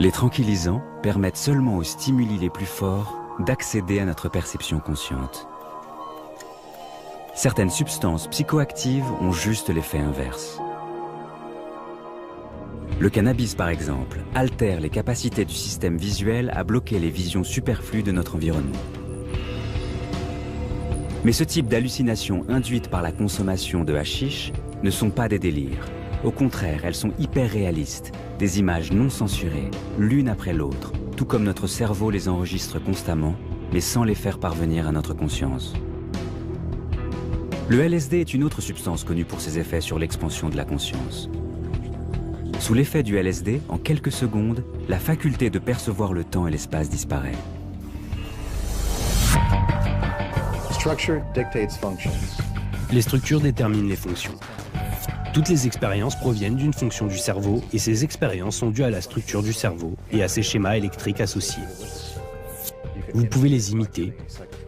Les tranquillisants permettent seulement aux stimuli les plus forts d'accéder à notre perception consciente. Certaines substances psychoactives ont juste l'effet inverse. Le cannabis, par exemple, altère les capacités du système visuel à bloquer les visions superflues de notre environnement. Mais ce type d'hallucinations induites par la consommation de hashish ne sont pas des délires. Au contraire, elles sont hyper réalistes, des images non censurées, l'une après l'autre, tout comme notre cerveau les enregistre constamment, mais sans les faire parvenir à notre conscience. Le LSD est une autre substance connue pour ses effets sur l'expansion de la conscience. Sous l'effet du LSD, en quelques secondes, la faculté de percevoir le temps et l'espace disparaît. Les structures déterminent les fonctions. Toutes les expériences proviennent d'une fonction du cerveau et ces expériences sont dues à la structure du cerveau et à ses schémas électriques associés. Vous pouvez les imiter,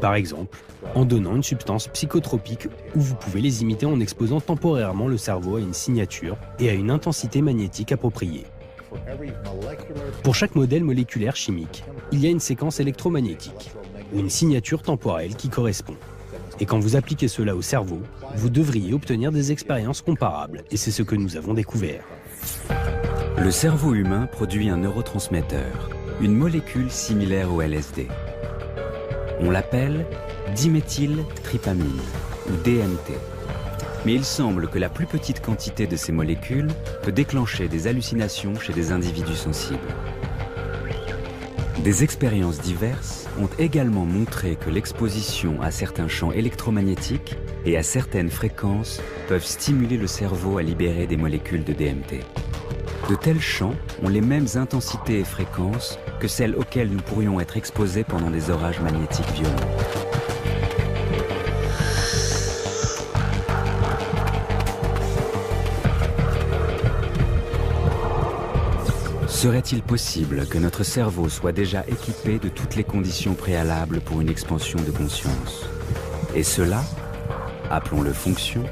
par exemple, en donnant une substance psychotropique ou vous pouvez les imiter en exposant temporairement le cerveau à une signature et à une intensité magnétique appropriée. Pour chaque modèle moléculaire chimique, il y a une séquence électromagnétique ou une signature temporelle qui correspond. Et quand vous appliquez cela au cerveau, vous devriez obtenir des expériences comparables et c'est ce que nous avons découvert. Le cerveau humain produit un neurotransmetteur, une molécule similaire au LSD. On l'appelle diméthyltryptamine, ou DMT. Mais il semble que la plus petite quantité de ces molécules peut déclencher des hallucinations chez des individus sensibles. Des expériences diverses ont également montré que l'exposition à certains champs électromagnétiques et à certaines fréquences peuvent stimuler le cerveau à libérer des molécules de DMT. De tels champs ont les mêmes intensités et fréquences que celles auxquelles nous pourrions être exposés pendant des orages magnétiques violents. Serait-il possible que notre cerveau soit déjà équipé de toutes les conditions préalables pour une expansion de conscience? Et cela, appelons-le fonction,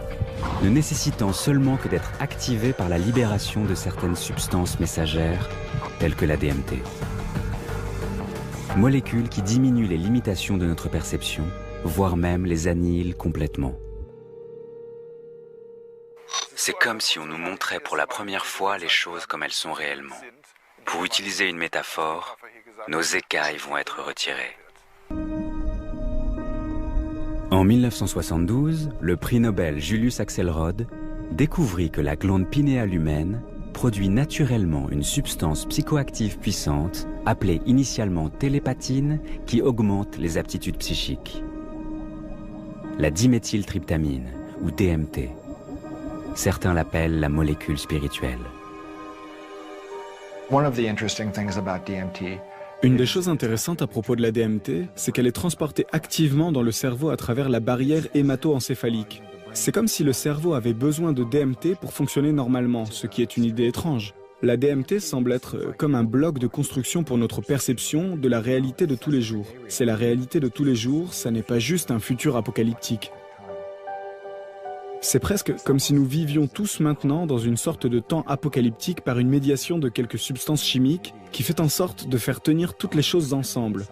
ne nécessitant seulement que d'être activé par la libération de certaines substances messagères, telles que la DMT. Molécules qui diminuent les limitations de notre perception, voire même les annihilent complètement. C'est comme si on nous montrait pour la première fois les choses comme elles sont réellement. Pour utiliser une métaphore, nos écailles vont être retirées. En 1972, le prix Nobel Julius Axelrod découvrit que la glande pinéale humaine produit naturellement une substance psychoactive puissante appelée initialement télépatine qui augmente les aptitudes psychiques. La diméthyltryptamine, ou DMT. Certains l'appellent la molécule spirituelle. Une des choses intéressantes à propos de la DMT, c'est qu'elle est transportée activement dans le cerveau à travers la barrière hémato-encéphalique. C'est comme si le cerveau avait besoin de DMT pour fonctionner normalement, ce qui est une idée étrange. La DMT semble être comme un bloc de construction pour notre perception de la réalité de tous les jours. C'est la réalité de tous les jours, ça n'est pas juste un futur apocalyptique. C'est presque comme si nous vivions tous maintenant dans une sorte de temps apocalyptique par une médiation de quelques substances chimiques qui fait en sorte de faire tenir toutes les choses ensemble.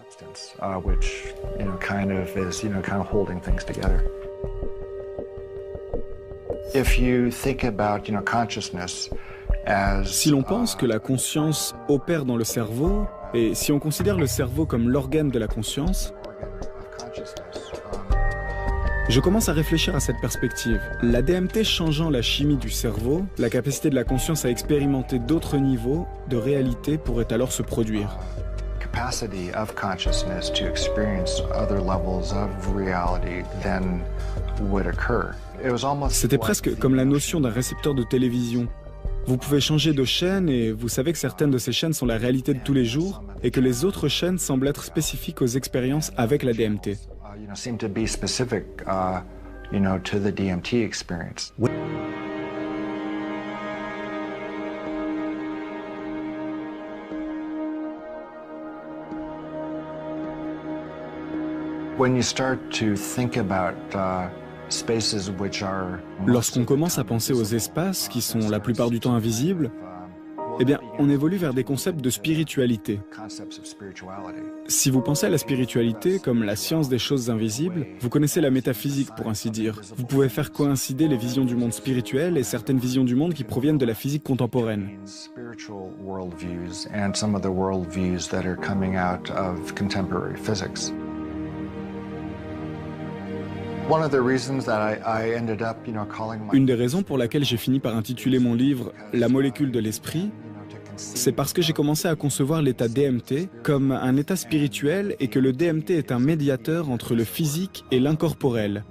Si l'on pense que la conscience opère dans le cerveau, et si on considère le cerveau comme l'organe de la conscience, je commence à réfléchir à cette perspective. La DMT changeant la chimie du cerveau, la capacité de la conscience à expérimenter d'autres niveaux de réalité pourrait alors se produire. C'était presque comme la notion d'un récepteur de télévision. Vous pouvez changer de chaîne et vous savez que certaines de ces chaînes sont la réalité de tous les jours et que les autres chaînes semblent être spécifiques aux expériences avec la DMT. Seem to be specific, to the DMT experience. When you start to think about spaces which are Lorsqu'on commence à penser aux espaces qui sont la plupart du temps invisibles, Eh bien, on évolue vers des concepts de spiritualité. Si vous pensez à la spiritualité comme la science des choses invisibles, vous connaissez la métaphysique pour ainsi dire. Vous pouvez faire coïncider les visions du monde spirituel et certaines visions du monde qui proviennent de la physique contemporaine. Une des raisons pour laquelle j'ai fini par intituler mon livre « La molécule de l'esprit », c'est parce que j'ai commencé à concevoir l'état DMT comme un état spirituel et que le DMT est un médiateur entre le physique et l'incorporel,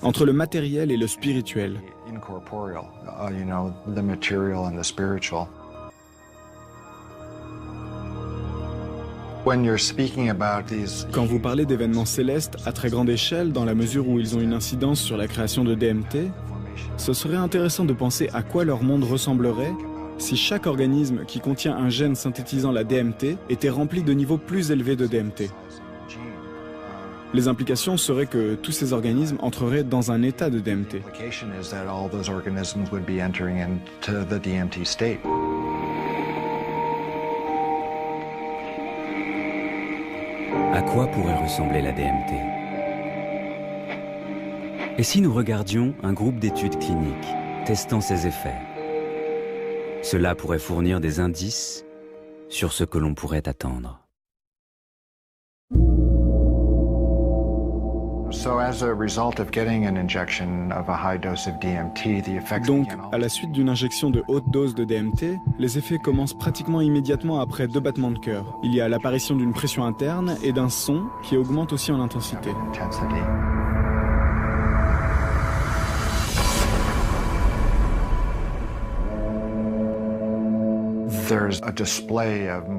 entre le matériel et le spirituel. Quand vous parlez d'événements célestes à très grande échelle, dans la mesure où ils ont une incidence sur la création de DMT, ce serait intéressant de penser à quoi leur monde ressemblerait si chaque organisme qui contient un gène synthétisant la DMT était rempli de niveaux plus élevés de DMT. Les implications seraient que tous ces organismes entreraient dans un état de DMT. À quoi pourrait ressembler la DMT? Et si nous regardions un groupe d'études cliniques testant ses effets? Cela pourrait fournir des indices sur ce que l'on pourrait attendre. Donc, à la suite d'une injection de haute dose de DMT, les effets commencent pratiquement immédiatement après 2 battements de cœur. Il y a l'apparition d'une pression interne et d'un son qui augmente aussi en intensité.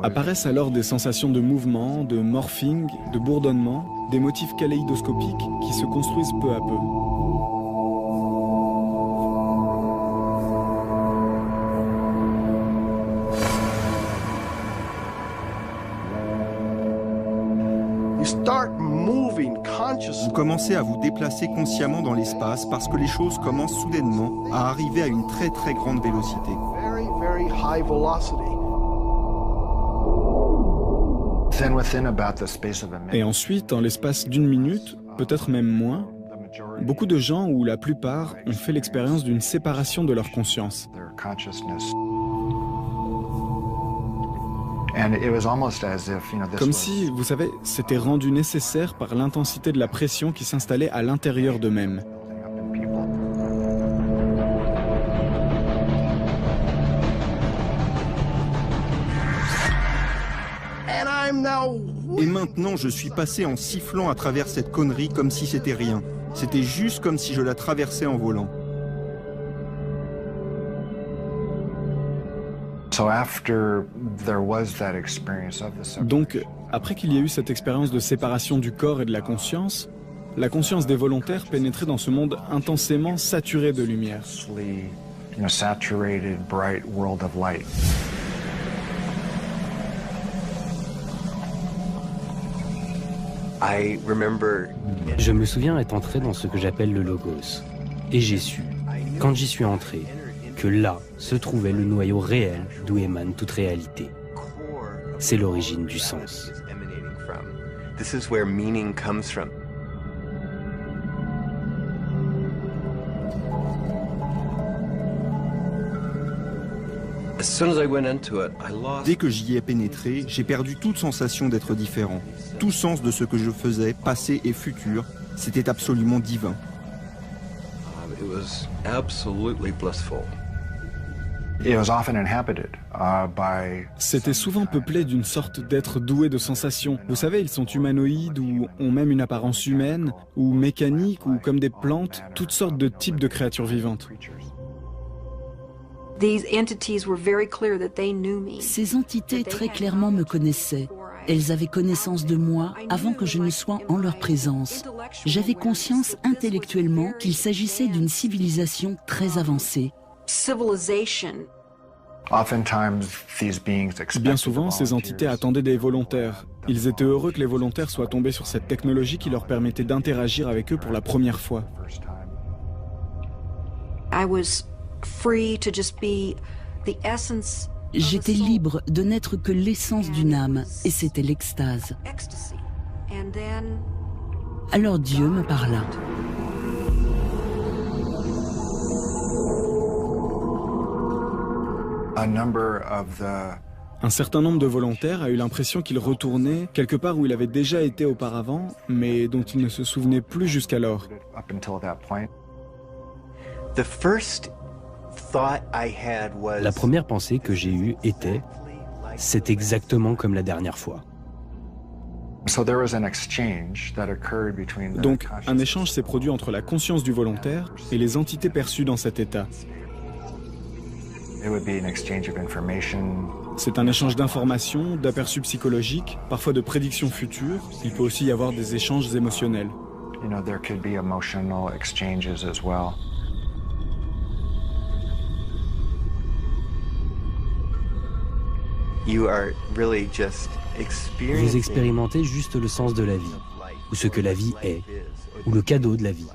Apparaissent alors des sensations de mouvement, de morphing, de bourdonnement, des motifs kaléidoscopiques qui se construisent peu à peu. Vous commencez à vous déplacer consciemment dans l'espace parce que les choses commencent soudainement à arriver à une très très grande vélocité. Et ensuite, en l'espace d'1 minute, peut-être même moins, beaucoup de gens, ou la plupart, ont fait l'expérience d'une séparation de leur conscience. Comme si, vous savez, c'était rendu nécessaire par l'intensité de la pression qui s'installait à l'intérieur d'eux-mêmes. Et maintenant, je suis passé en sifflant à travers cette connerie comme si c'était rien. C'était juste comme si je la traversais en volant. Donc, après qu'il y ait eu cette expérience de séparation du corps et de la conscience des volontaires pénétrait dans ce monde intensément saturé de lumière. Je me souviens être entré dans ce que j'appelle le Logos. Et j'ai su, quand j'y suis entré, que là se trouvait le noyau réel d'où émane toute réalité. C'est l'origine du sens. Dès que j'y ai pénétré, j'ai perdu toute sensation d'être différent. Tout sens de ce que je faisais, passé et futur, c'était absolument divin. C'était souvent peuplé d'une sorte d'êtres doués de sensations. Vous savez, ils sont humanoïdes ou ont même une apparence humaine, ou mécanique, ou comme des plantes, toutes sortes de types de créatures vivantes. Ces entités très clairement me connaissaient. Elles avaient connaissance de moi avant que je ne sois en leur présence. J'avais conscience intellectuellement qu'il s'agissait d'une civilisation très avancée. Bien souvent, ces entités attendaient des volontaires. Ils étaient heureux que les volontaires soient tombés sur cette technologie qui leur permettait d'interagir avec eux pour la première fois. J'étais libre de n'être que l'essence d'une âme, et c'était l'extase. Alors Dieu me parla. Un certain nombre de volontaires a eu l'impression qu'il retournait quelque part où il avait déjà été auparavant, mais dont il ne se souvenait plus jusqu'alors. La première pensée que j'ai eue était « c'est exactement comme la dernière fois ». Donc, un échange s'est produit entre la conscience du volontaire et les entités perçues dans cet état. C'est un échange d'informations, d'aperçus psychologiques, parfois de prédictions futures. Il peut aussi y avoir des échanges émotionnels. Vous expérimentez juste le sens de la vie, ou ce que la vie est, ou le cadeau de la vie.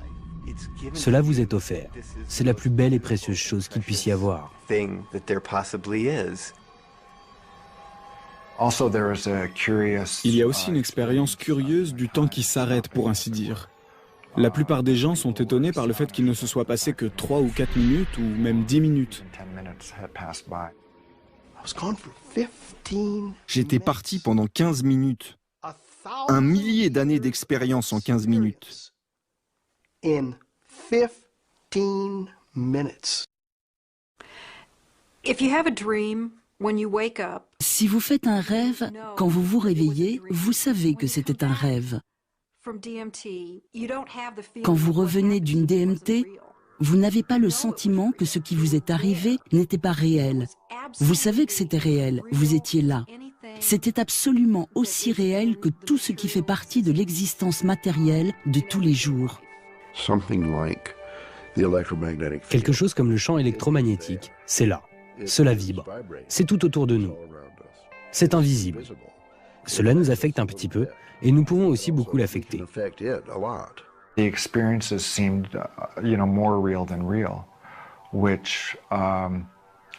Cela vous est offert. C'est la plus belle et précieuse chose qu'il puisse y avoir. Il y a aussi une expérience curieuse du temps qui s'arrête, pour ainsi dire. La plupart des gens sont étonnés par le fait qu'il ne se soit passé que 3 ou 4 minutes, ou même 10 minutes. J'étais parti pendant 15 minutes. 1 millier d'années d'expérience en 15 minutes. Si vous faites un rêve, quand vous vous réveillez, vous savez que c'était un rêve. Quand vous revenez d'une DMT, vous n'avez pas le sentiment que ce qui vous est arrivé n'était pas réel. Vous savez que c'était réel, vous étiez là. C'était absolument aussi réel que tout ce qui fait partie de l'existence matérielle de tous les jours. Quelque chose comme le champ électromagnétique, c'est là. Cela vibre. C'est tout autour de nous. C'est invisible. Cela nous affecte un petit peu et nous pouvons aussi beaucoup l'affecter.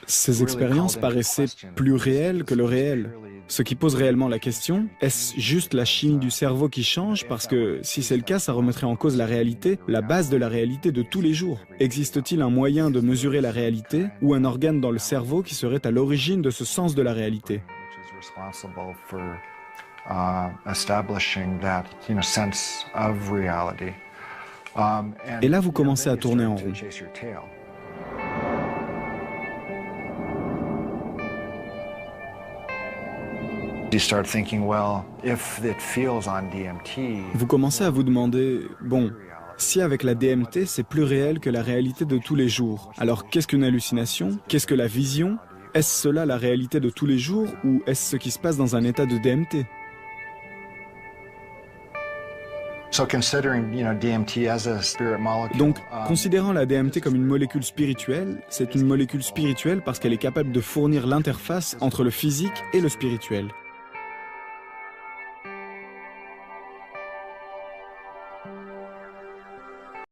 Ces expériences paraissaient plus réelles que le réel. Ce qui pose réellement la question, est-ce juste la chimie du cerveau qui change? Parce que si c'est le cas, ça remettrait en cause la réalité, la base de la réalité de tous les jours. Existe-t-il un moyen de mesurer la réalité ou un organe dans le cerveau qui serait à l'origine de ce sens de la réalité? Et là, vous commencez à tourner en rond. Vous commencez à vous demander, bon, si avec la DMT c'est plus réel que la réalité de tous les jours, alors qu'est-ce qu'une hallucination? Qu'est-ce que la vision? Est-ce cela la réalité de tous les jours ou est-ce ce qui se passe dans un état de DMT? Donc, considérant la DMT comme une molécule spirituelle, c'est une molécule spirituelle parce qu'elle est capable de fournir l'interface entre le physique et le spirituel.